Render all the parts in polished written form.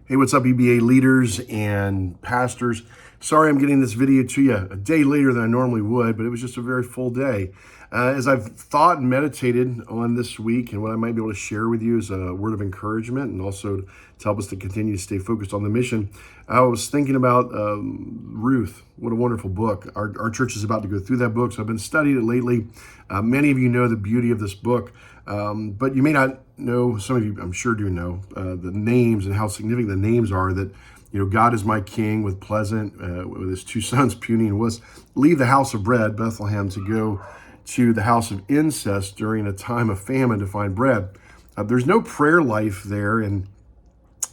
Hey, what's up, EBA leaders and pastors? Sorry I'm getting this video to you a day later than I normally would, but it was just a very full day. As I've thought and meditated on this week and what I might be able to share with you as a word of encouragement and also to help us to continue to stay focused on the mission, I was thinking about Ruth. What a wonderful book. Our church is about to go through that book, so I've been studying it lately. Many of you know the beauty of this book, but you may not know, some of you I'm sure do know, the names and how significant the names are. That, you know, God is my king with Pleasant, with his two sons, Puny and Wuss, leave the house of bread, Bethlehem, to go to the house of incest during a time of famine to find bread. There's no prayer life there, and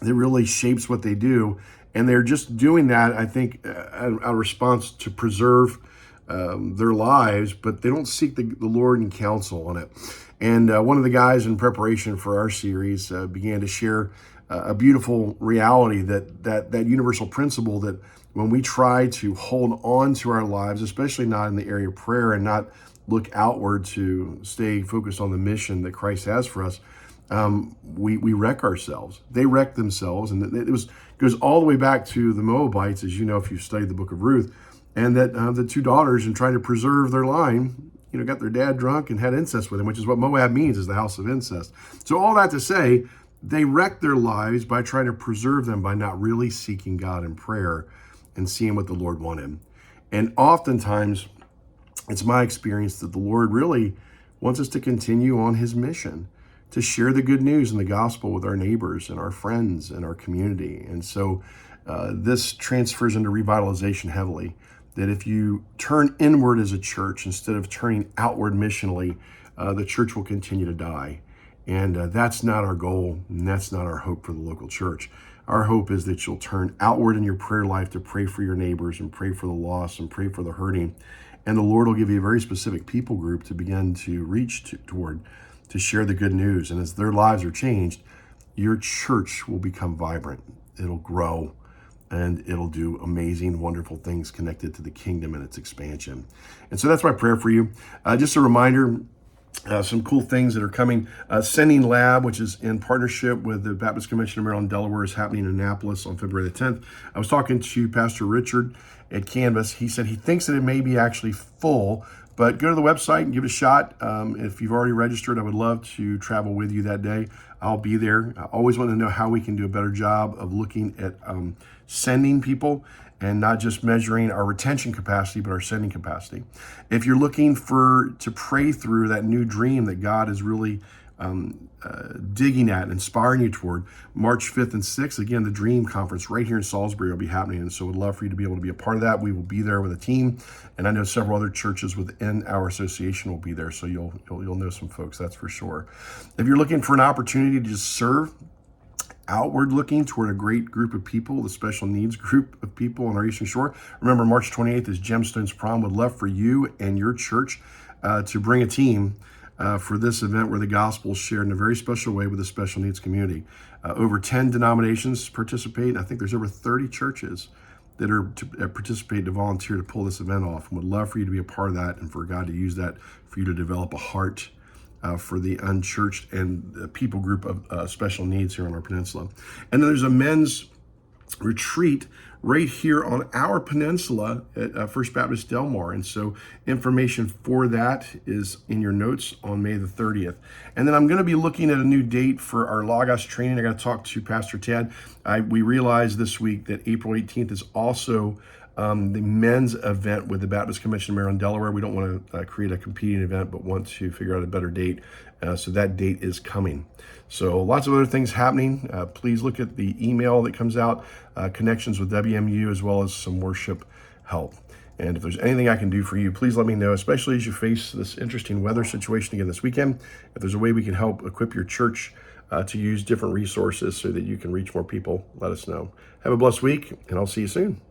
it really shapes what they do. And they're just doing that, I think, a response to preserve their lives, but they don't seek the Lord in counsel on it. And one of the guys in preparation for our series began to share a beautiful reality that universal principle that when we try to hold on to our lives, especially not in the area of prayer and not look outward to stay focused on the mission that Christ has for us, we wreck ourselves. They wreck themselves. And it goes all the way back to the Moabites, as you know, if you've studied the book of Ruth, and that the two daughters, in trying to preserve their line, got their dad drunk and had incest with him, which is what Moab means, is the house of incest. So all that to say, they wreck their lives by trying to preserve them by not really seeking God in prayer and seeing what the Lord wanted. And oftentimes, it's my experience that the Lord really wants us to continue on his mission, to share the good news and the gospel with our neighbors and our friends and our community. And so this transfers into revitalization heavily, that if you turn inward as a church instead of turning outward missionally, the church will continue to die. And that's not our goal, and that's not our hope for the local church. Our hope is that you'll turn outward in your prayer life to pray for your neighbors and pray for the lost and pray for the hurting. And the Lord will give you a very specific people group to begin to reach toward, to share the good news. And as their lives are changed, your church will become vibrant. It'll grow, and it'll do amazing, wonderful things connected to the kingdom and its expansion. And so that's my prayer for you. Just a reminder, some cool things that are coming. Sending Lab, which is in partnership with the Baptist Convention of Maryland, Delaware, is happening in Annapolis on February the 10th. I was talking to Pastor Richard at Canvas. He said he thinks that it may be actually full, but go to the website and give it a shot. If you've already registered, I would love to travel with you that day. I'll be there. I always want to know how we can do a better job of looking at sending people and not just measuring our retention capacity, but our sending capacity. If you're looking to pray through that new dream that God is really digging at, inspiring you toward, March 5th and 6th, again, the Dream Conference right here in Salisbury will be happening. And so we'd love for you to be able to be a part of that. We will be there with a team. And I know several other churches within our association will be there. So you'll know some folks, that's for sure. If you're looking for an opportunity to just serve, outward looking toward a great group of people, the special needs group of people on our Eastern Shore. Remember, March 28th is Gemstones Prom. Would love for you and your church to bring a team for this event where the gospel is shared in a very special way with the special needs community. Over 10 denominations participate. I think there's over 30 churches that are to participate, to volunteer to pull this event off. And would love for you to be a part of that and for God to use that for you to develop a heart for the unchurched and the people group of special needs here on our peninsula. And then there's a men's retreat right here on our peninsula at First Baptist Del Mar. And so information for that is in your notes on May the 30th. And then I'm going to be looking at a new date for our Logos training. I got to talk to Pastor Ted. We realized this week that April 18th is also the men's event with the Baptist Convention of Maroon, Delaware. We don't want to create a competing event, but want to figure out a better date. So that date is coming. So lots of other things happening. Please look at the email that comes out, connections with WMU, as well as some worship help. And if there's anything I can do for you, please let me know, especially as you face this interesting weather situation again this weekend. If there's a way we can help equip your church to use different resources so that you can reach more people, let us know. Have a blessed week, and I'll see you soon.